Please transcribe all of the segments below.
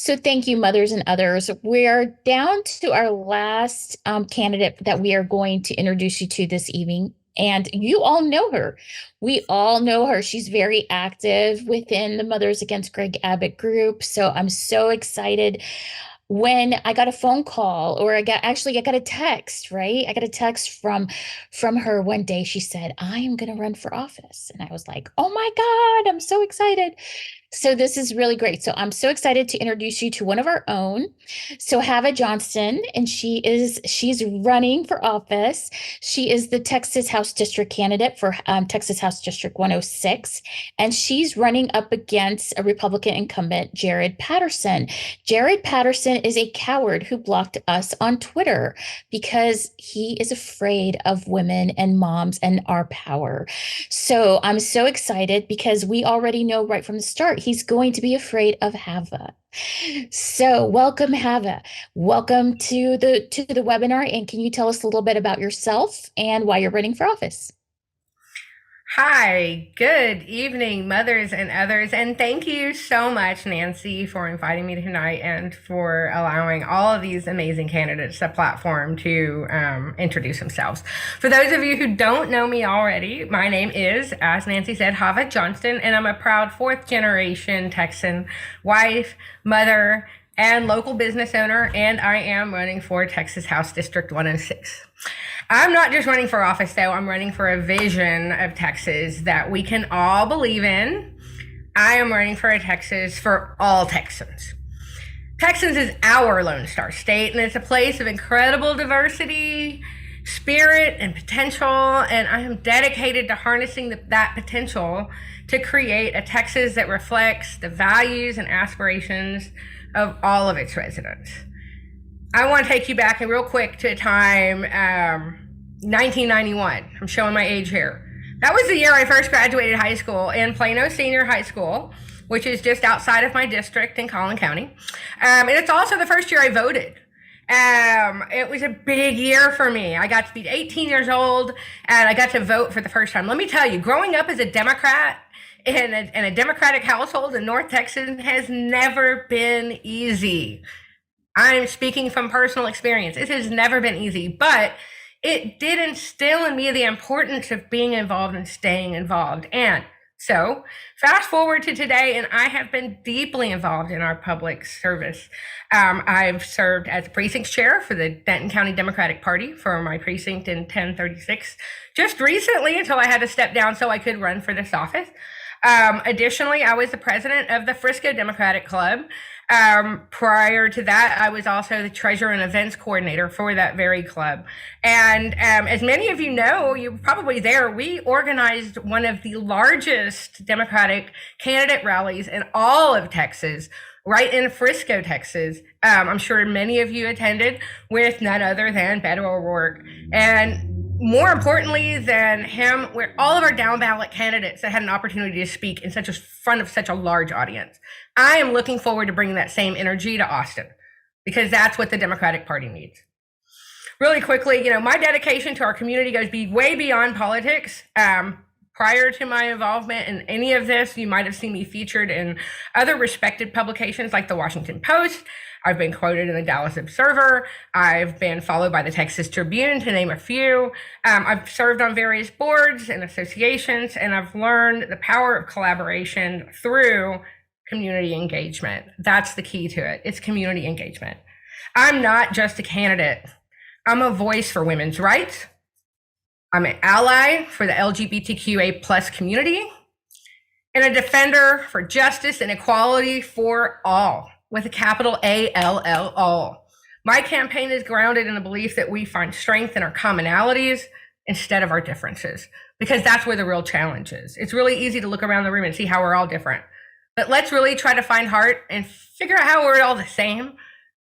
So thank you, mothers and others. We're down to our last candidate that we are going to introduce you to this evening. And you all know her. We all know her. She's very active within the Mothers Against Greg Abbott group. So I'm so excited when I got a phone call, or I got a text, right? I got a text from her one day. She said, "I am going to run for office." And I was like, "Oh my God, I'm so excited." So this is really great. So I'm so excited to introduce you to one of our own. So Hava Johnston, and she's running for office. She is the Texas House District candidate for Texas House District 106, and she's running up against a Republican incumbent, Jared Patterson. Jared Patterson is a coward who blocked us on Twitter because he is afraid of women and moms and our power. So I'm so excited because we already know right from the start he's going to be afraid of Hava. So welcome, Hava. Welcome to the webinar. And can you tell us a little bit about yourself and why you're running for office? Hi, good evening, mothers and others. And thank you so much, Nancy, for inviting me tonight and for allowing all of these amazing candidates a platform to introduce themselves. For those of you who don't know me already, my name is, as Nancy said, Hava Johnston, and I'm a proud fourth generation Texan wife, mother, and local business owner, and I am running for Texas House District 106. I'm not just running for office, though. I'm running for a vision of Texas that we can all believe in. I am running for a Texas for all Texans. Texas is our Lone Star State, and it's a place of incredible diversity, spirit, and potential. And I am dedicated to harnessing that potential to create a Texas that reflects the values and aspirations of all of its residents. I want to take you back real quick to a time, 1991. I'm showing my age here. That was the year I first graduated high school in Plano Senior High School, which is just outside of my district in Collin County. And it's also the first year I voted. It was a big year for me. I got to be 18 years old and I got to vote for the first time. Let me tell you, growing up as a Democrat in a Democratic household in North Texas has never been easy. I'm speaking from personal experience. It has never been easy, but it did instill in me the importance of being involved and staying involved. And so fast forward to today, and I have been deeply involved in our public service. I've served as precinct chair for the Denton County Democratic Party for my precinct in 1036 just recently until I had to step down so I could run for this office. Additionally, I was the president of the Frisco Democratic Club. Prior to that, I was also the treasurer and events coordinator for that very club. And as many of you know, you're probably there, we organized one of the largest Democratic candidate rallies in all of Texas, right in Frisco, Texas. I'm sure many of you attended, with none other than Beto O'Rourke. And more importantly than him, we're all of our down ballot candidates that had an opportunity to speak in front of such a large audience. I am looking forward to bringing that same energy to Austin, because that's what the Democratic Party needs. Really quickly, my dedication to our community goes way beyond politics. Prior to my involvement in any of this, you might have seen me featured in other respected publications like the Washington Post. I've been quoted in the Dallas Observer. I've been followed by the Texas Tribune, to name a few. I've served on various boards and associations, and I've learned the power of collaboration through community engagement. That's the key to it. It's community engagement. I'm not just a candidate. I'm a voice for women's rights. I'm an ally for the LGBTQA plus community, and a defender for justice and equality for all, with a capital A-L-L, all. My campaign is grounded in the belief that we find strength in our commonalities instead of our differences, because that's where the real challenge is. It's really easy to look around the room and see how we're all different. But let's really try to find heart and figure out how we're all the same,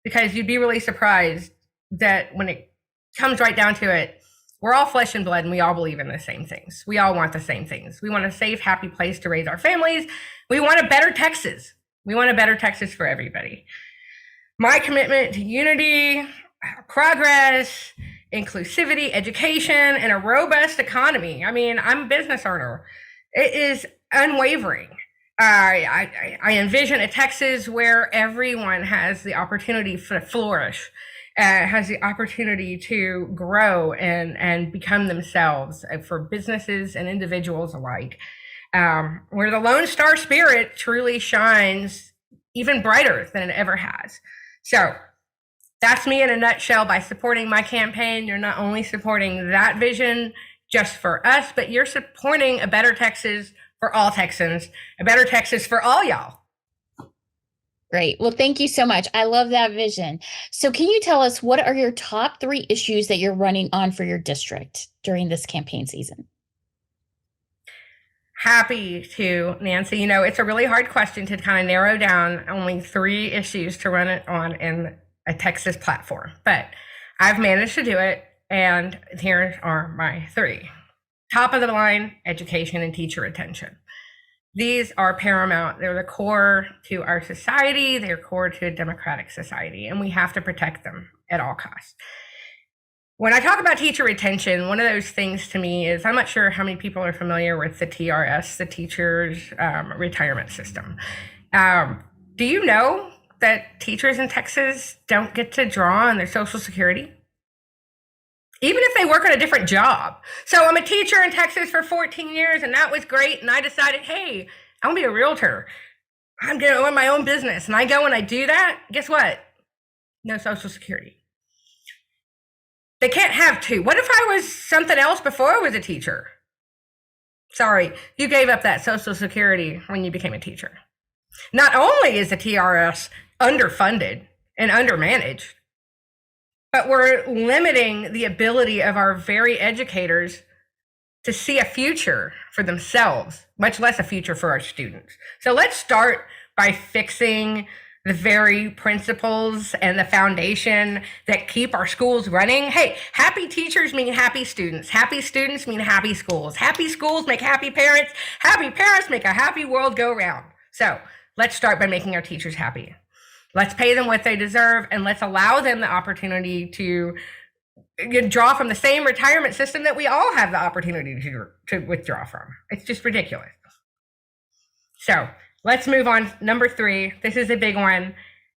because you'd be really surprised that when it comes right down to it, we're all flesh and blood and we all believe in the same things. We all want the same things. We want a safe, happy place to raise our families. We want a better Texas. We want a better Texas for everybody. My commitment to unity, progress, inclusivity, education, and a robust economy. I mean, I'm a business owner. It is unwavering. I envision a Texas where everyone has the opportunity to flourish, has the opportunity to grow and become themselves for businesses and individuals alike, where the Lone Star spirit truly shines even brighter than it ever has. So that's me in a nutshell. By supporting my campaign, you're not only supporting that vision just for us, but you're supporting a better Texas for all Texans, a better Texas for all y'all. Great. Well, thank you so much. I love that vision. So, can you tell us what are your top 3 issues that you're running on for your district during this campaign season? Happy to, Nancy. You know, it's a really hard question to kind of narrow down only 3 issues to run it on in a Texas platform, but I've managed to do it. And here are my 3. Top of the line, education and teacher retention. These are paramount. They're the core to our society. They're core to a democratic society, and we have to protect them at all costs. When I talk about teacher retention, one of those things to me is I'm not sure how many people are familiar with the TRS, the Teachers Retirement System. Do you know that teachers in Texas don't get to draw on their Social Security? Even if they work on a different job. So I'm a teacher in Texas for 14 years, and that was great. And I decided, hey, I'm gonna be a realtor. I'm gonna own my own business. And I go and I do that. Guess what? No Social Security. They can't have 2. What if I was something else before I was a teacher? Sorry, you gave up that Social Security when you became a teacher. Not only is the TRS underfunded and undermanaged, but we're limiting the ability of our very educators to see a future for themselves, much less a future for our students. So let's start by fixing the very principles and the foundation that keep our schools running. Hey, happy teachers mean happy students. Happy students mean happy schools. Happy schools make happy parents. Happy parents make a happy world go round. So let's start by making our teachers happy. Let's pay them what they deserve, and let's allow them the opportunity to draw from the same retirement system that we all have the opportunity to withdraw from. It's just ridiculous. So let's move on. Number 3, this is a big one.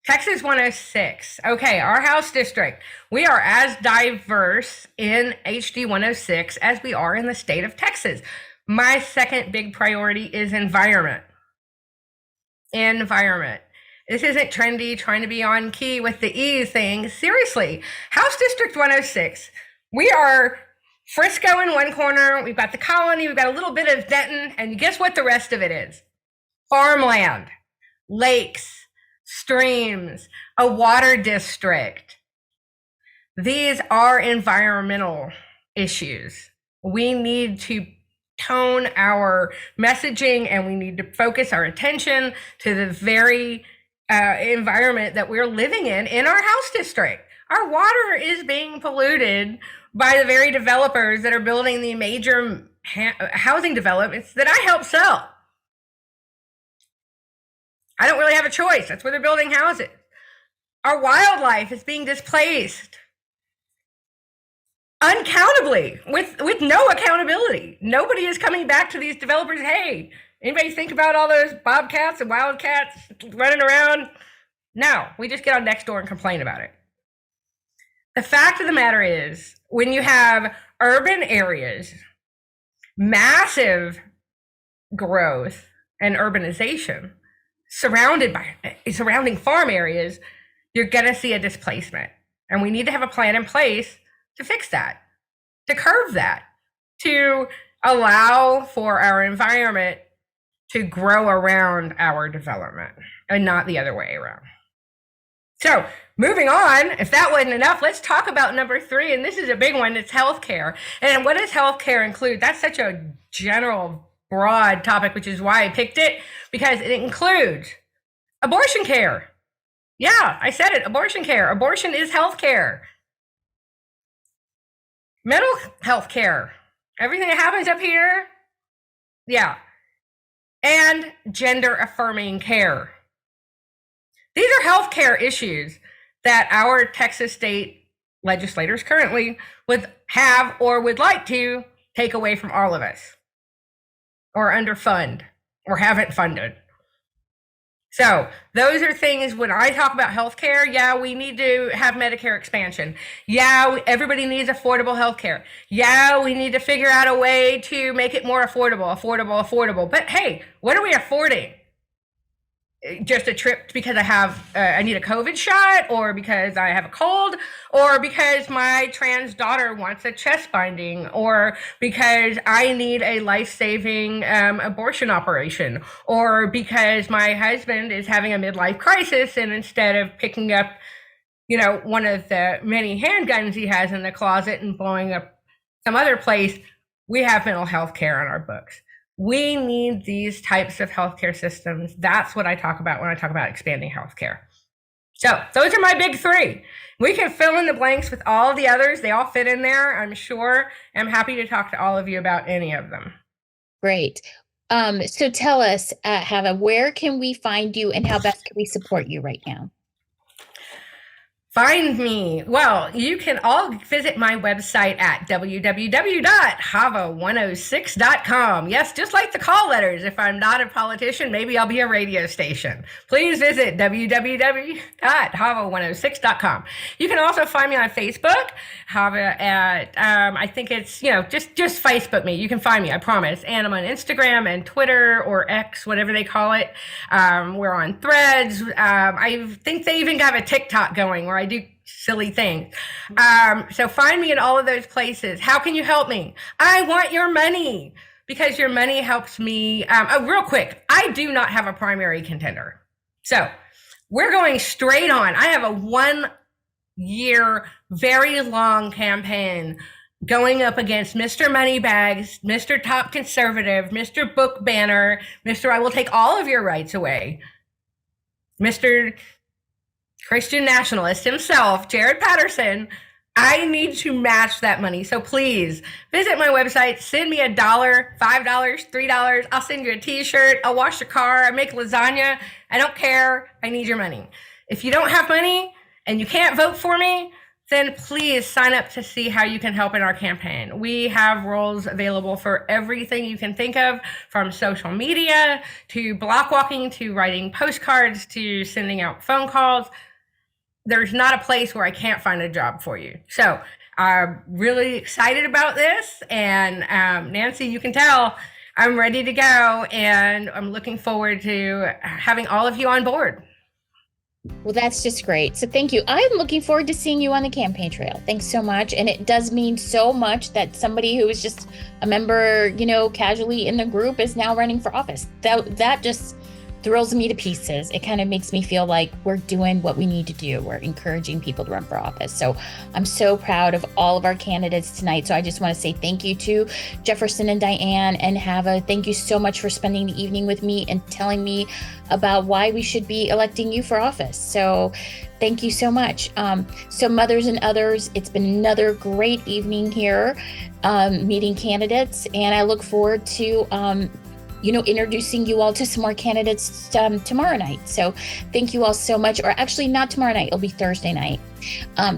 Texas 106. Okay, our House district. We are as diverse in HD 106 as we are in the state of Texas. My second big priority is environment. Environment. This isn't trendy, trying to be on key with the E thing. Seriously, House District 106. We are Frisco in one corner. We've got the Colony. We've got a little bit of Denton. And guess what the rest of it is? Farmland, lakes, streams, a water district. These are environmental issues. We need to tone our messaging, and we need to focus our attention to the very environment that we're living in our House district. Our water is being polluted by the very developers that are building the major housing developments that I help sell. I don't really have a choice. That's where they're building houses. Our wildlife is being displaced uncountably with no accountability. Nobody is coming back to these developers. Hey, anybody think about all those bobcats and wildcats running around? No, we just get on Nextdoor and complain about it. The fact of the matter is, when you have urban areas, massive growth and urbanization surrounding farm areas, you're going to see a displacement. And we need to have a plan in place to fix that, to curb that, to allow for our environment to grow around our development and not the other way around. So moving on, if that wasn't enough, let's talk about number 3. And this is a big one. It's healthcare. And what does healthcare include? That's such a general, broad topic, which is why I picked it, because it includes abortion care. Yeah, I said it, abortion care. Abortion is healthcare. Mental health care. Everything that happens up here. Yeah. And gender affirming care. These are healthcare issues that our Texas state legislators currently would have or would like to take away from all of us, or underfund, or haven't funded, So those are things when I talk about healthcare. Yeah, we need to have Medicare expansion. Yeah, everybody needs affordable healthcare. Yeah, we need to figure out a way to make it more affordable. But hey, what are we affording? Just a trip because I need a COVID shot, or because I have a cold, or because my trans daughter wants a chest binding, or because I need a life-saving abortion operation, or because my husband is having a midlife crisis, and instead of picking up, one of the many handguns he has in the closet and blowing up some other place, we have mental health care on our books. We need these types of healthcare systems. That's what I talk about when I talk about expanding healthcare. So those are my big three. We can fill in the blanks with all the others. They all fit in there, I'm sure. I'm happy to talk to all of you about any of them. Great. So tell us, Hava, where can we find you and how best can we support you right now? Find me. Well, you can all visit my website at www.hava106.com. Yes, just like the call letters. If I'm not a politician, maybe I'll be a radio station. Please visit www.hava106.com. You can also find me on Facebook, Hava at, I think it's, just Facebook me. You can find me, I promise. And I'm on Instagram and Twitter or X, whatever they call it. We're on Threads. I think they even have a TikTok going where I do silly things. So find me in all of those places. How can you help me? I want your money, because your money helps me. Real quick, I do not have a primary contender. So we're going straight on. I have a 1 year, very long campaign going up against Mr. Moneybags, Mr. Top Conservative, Mr. Book Banner, Mr. I will take all of your rights away, Mr. Christian nationalist himself, Jared Patterson. I need to match that money. So please visit my website, send me $1, $5, $3. I'll send you a t-shirt. I'll wash your car. I make lasagna. I don't care. I need your money. If you don't have money and you can't vote for me, then please sign up to see how you can help in our campaign. We have roles available for everything you can think of, from social media to block walking to writing postcards to sending out phone calls. There's not a place where I can't find a job for you. So I'm really excited about this. And Nancy, you can tell I'm ready to go, and I'm looking forward to having all of you on board. Well, that's just great. So thank you. I'm looking forward to seeing you on the campaign trail. Thanks so much. And it does mean so much that somebody who is just a member, casually in the group is now running for office. That just thrills me to pieces. It kind of makes me feel like we're doing what we need to do. We're encouraging people to run for office. So I'm so proud of all of our candidates tonight. So I just want to say thank you to Jefferson and Diane and Hava. Thank you so much for spending the evening with me and telling me about why we should be electing you for office. So thank you so much. So mothers and others, it's been another great evening here, meeting candidates. And I look forward to introducing you all to some more candidates tomorrow night. So thank you all so much. Or actually not tomorrow night, it'll be Thursday night.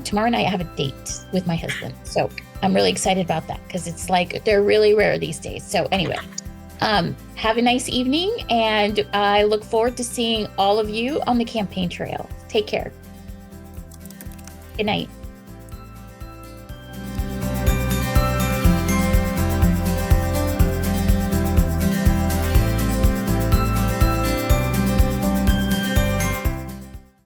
Tomorrow night I have a date with my husband. So I'm really excited about that, because it's like they're really rare these days. So anyway, have a nice evening, and I look forward to seeing all of you on the campaign trail. Take care. Good night.